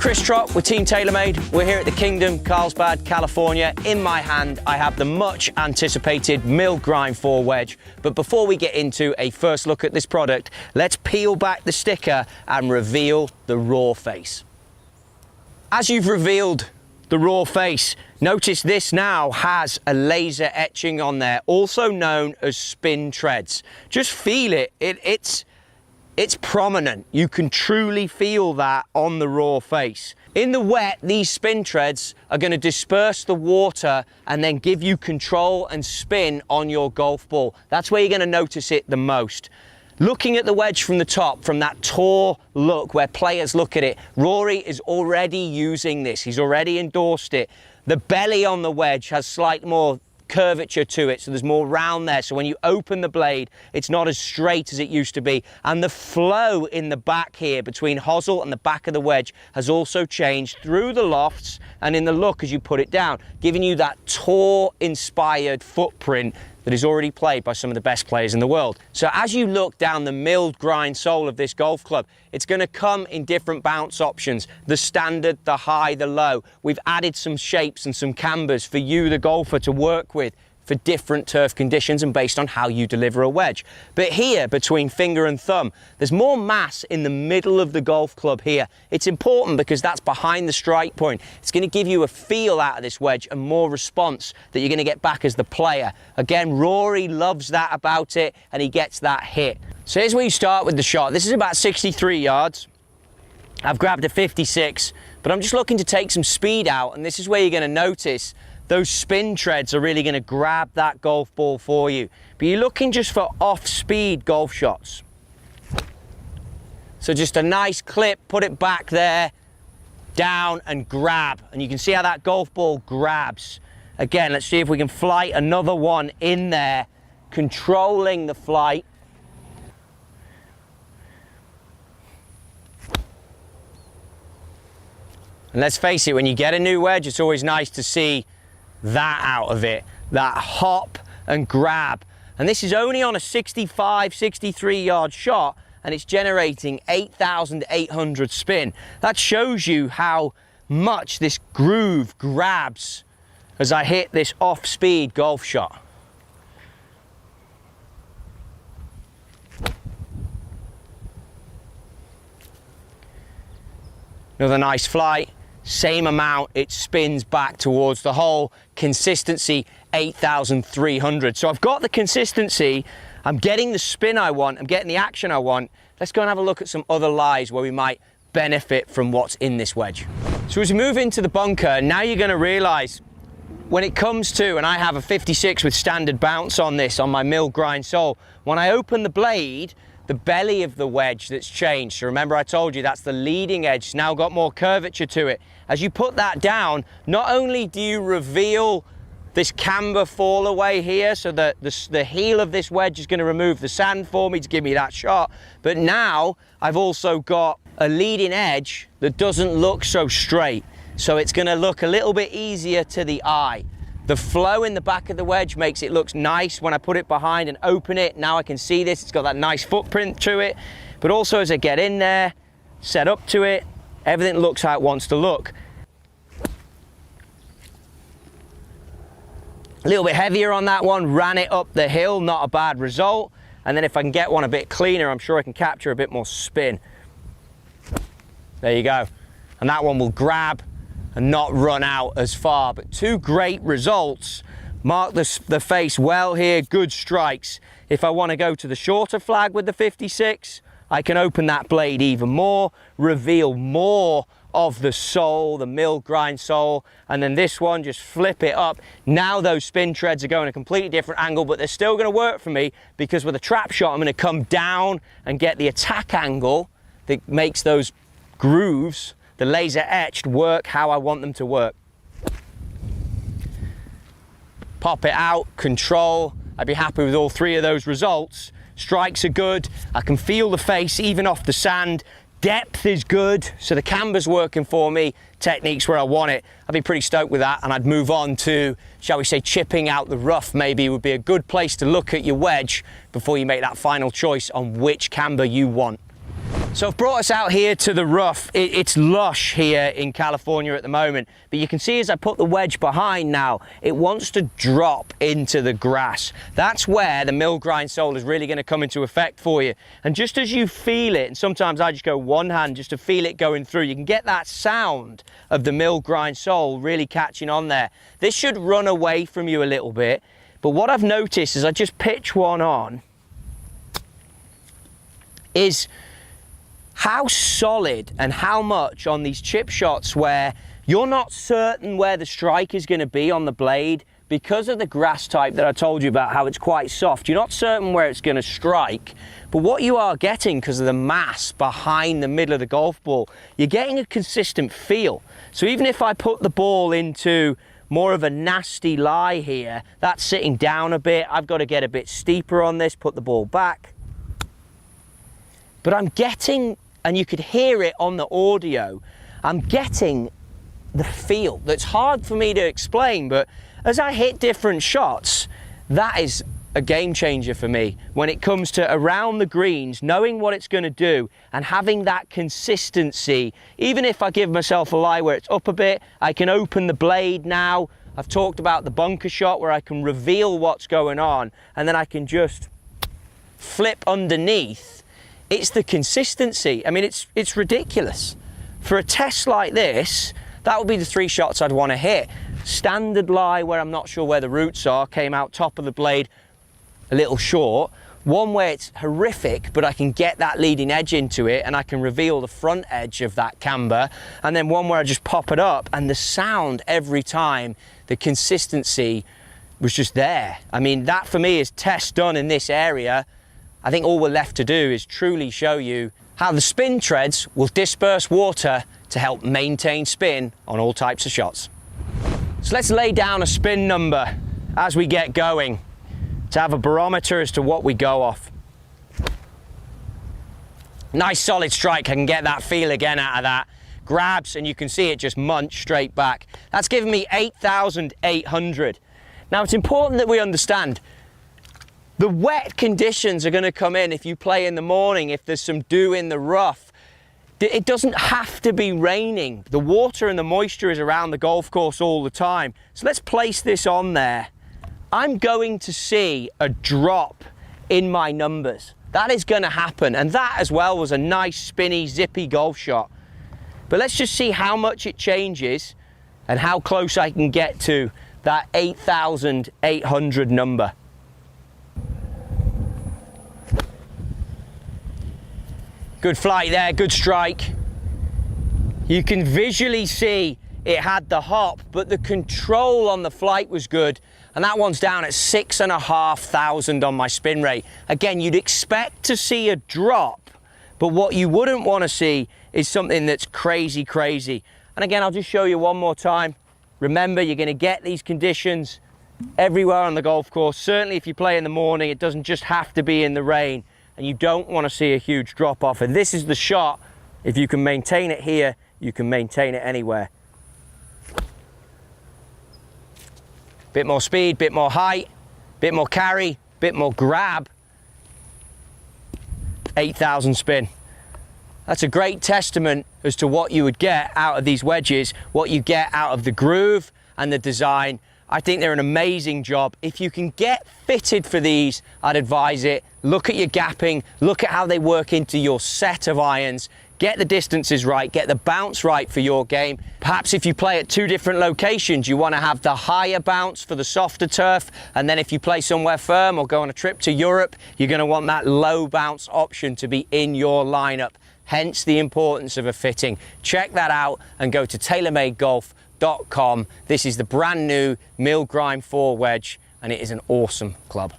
Chris Trott with Team TaylorMade. We're here at the Kingdom, Carlsbad, California. In my hand, I have the much anticipated mill grind 4 wedge. But before we get into a first look at this product, let's peel back the sticker and reveal the raw face. As you've revealed the raw face, notice this now has a laser etching on there, also known as spin treads. Just feel it. It's prominent. You can truly feel that on the raw face. In the wet, these spin treads are going to disperse the water and then give you control and spin on your golf ball. That's where you're going to notice it the most. Looking at the wedge from the top, from that tour look where players look at it, Rory is already using this. He's already endorsed it. The belly on the wedge has slightly more curvature to it, so there's more round there, so when you open the blade it's not as straight as it used to be, and the flow in the back here between hosel and the back of the wedge has also changed through the lofts and in the look as you put it down, giving you that tour inspired footprint that is already played by some of the best players in the world. So as you look down the milled grind sole of this golf club, it's going to come in different bounce options, the standard, the high, the low. We've added some shapes and some cambers for you, the golfer, to work with for different turf conditions and based on how you deliver a wedge. But here, between finger and thumb, there's more mass in the middle of the golf club here. It's important because that's behind the strike point. It's going to give you a feel out of this wedge and more response that you're going to get back as the player. Again, Rory loves that about it, and he gets that hit. So here's where you start with the shot. This is about 63 yards. I've grabbed a 56, but I'm just looking to take some speed out, and this is where you're going to notice those spin treads are really going to grab that golf ball for you. But you're looking just for off-speed golf shots. So just a nice clip, put it back there, down and grab. And you can see how that golf ball grabs. Again, let's see if we can flight another one in there, controlling the flight. And let's face it, when you get a new wedge, it's always nice to see that out of it, that hop and grab. And this is only on a 65, 63 yard shot, and it's generating 8,800 spin. That shows you how much this groove grabs as I hit this off-speed golf shot. Another nice flight. Same amount, it spins back towards the hole. Consistency, 8,300. So I've got the consistency, I'm getting the spin I want, I'm getting the action I want. Let's go and have a look at some other lies where we might benefit from what's in this wedge. So as we move into the bunker, now you're going to realize when it comes to, and I have a 56 with standard bounce on this, on my mill grind sole, when I open the blade, the belly of the wedge that's changed. So remember I told you that's the leading edge. It's now got more curvature to it. As you put that down, not only do you reveal this camber fall away here, so that the heel of this wedge is going to remove the sand for me to give me that shot, but now I've also got a leading edge that doesn't look so straight. So it's going to look a little bit easier to the eye. The flow in the back of the wedge makes it look nice when I put it behind and open it. Now I can see this, it's got that nice footprint to it. But also as I get in there, set up to it, everything looks how it wants to look. A little bit heavier on that one, ran it up the hill, not a bad result. And then if I can get one a bit cleaner, I'm sure I can capture a bit more spin. There you go. And that one will grab and not run out as far. But two great results. Mark the face well here, good strikes. If I want to go to the shorter flag with the 56, I can open that blade even more, reveal more of the sole, the mill grind sole, and then this one, just flip it up. Now those spin treads are going a completely different angle, but they're still going to work for me because with a trap shot, I'm going to come down and get the attack angle that makes those grooves, the laser etched, work how I want them to work. Pop it out, control. I'd be happy with all three of those results. Strikes are good. I can feel the face even off the sand. Depth is good, so the camber's working for me. Technique's where I want it. I'd be pretty stoked with that, and I'd move on to, shall we say, chipping out the rough. Maybe would be a good place to look at your wedge before you make that final choice on which camber you want. So I've brought us out here to the rough. It's lush here in California at the moment, but you can see as I put the wedge behind now, it wants to drop into the grass. That's where the mill grind sole is really going to come into effect for you. And just as you feel it, and sometimes I just go one hand just to feel it going through, you can get that sound of the mill grind sole really catching on there. This should run away from you a little bit, but what I've noticed as I just pitch one on is how solid and how much on these chip shots where you're not certain where the strike is going to be on the blade because of the grass type that I told you about, how it's quite soft. You're not certain where it's going to strike, but what you are getting because of the mass behind the middle of the golf ball, you're getting a consistent feel. So even if I put the ball into more of a nasty lie here, that's sitting down a bit, I've got to get a bit steeper on this, put the ball back. But I'm getting, and you could hear it on the audio, I'm getting the feel that's hard for me to explain, but as I hit different shots, that is a game changer for me when it comes to around the greens, knowing what it's going to do and having that consistency. Even if I give myself a lie where it's up a bit, I can open the blade now. I've talked about the bunker shot where I can reveal what's going on and then I can just flip underneath. It's the consistency. I mean, it's ridiculous. For a test like this, that would be the 3 shots I'd want to hit. Standard lie where I'm not sure where the roots are, came out top of the blade a little short. One where it's horrific, but I can get that leading edge into it and I can reveal the front edge of that camber. And then one where I just pop it up and the sound every time, the consistency was just there. I mean, that for me is test done in this area. I think all we're left to do is truly show you how the spin treads will disperse water to help maintain spin on all types of shots. So let's lay down a spin number as we get going to have a barometer as to what we go off. Nice solid strike, I can get that feel again out of that. Grabs and you can see it just munch straight back. That's given me 8,800. Now it's important that we understand the wet conditions are going to come in if you play in the morning, if there's some dew in the rough. It doesn't have to be raining. The water and the moisture is around the golf course all the time. So let's place this on there. I'm going to see a drop in my numbers. That is going to happen. And that as well was a nice spinny, zippy golf shot. But let's just see how much it changes and how close I can get to that 8,800 number. Good flight there, good strike. You can visually see it had the hop, but the control on the flight was good. And that one's down at 6,500 on my spin rate. Again, you'd expect to see a drop, but what you wouldn't want to see is something that's crazy, crazy. And again, I'll just show you one more time. Remember, you're going to get these conditions everywhere on the golf course. Certainly if you play in the morning, it doesn't just have to be in the rain. And you don't want to see a huge drop off. And this is the shot. If you can maintain it here, you can maintain it anywhere. Bit more speed, bit more height, bit more carry, bit more grab. 8,000 spin. That's a great testament as to what you would get out of these wedges, what you get out of the groove and the design. I think they're an amazing job. If you can get fitted for these, I'd advise it. Look at your gapping, look at how they work into your set of irons, get the distances right, get the bounce right for your game. Perhaps if you play at 2 different locations, you want to have the higher bounce for the softer turf, and then if you play somewhere firm or go on a trip to Europe, you're going to want that low bounce option to be in your lineup. Hence the importance of a fitting. Check that out and go to TaylorMadeGolf.com. This is the brand new Mill Grind 4 wedge and it is an awesome club.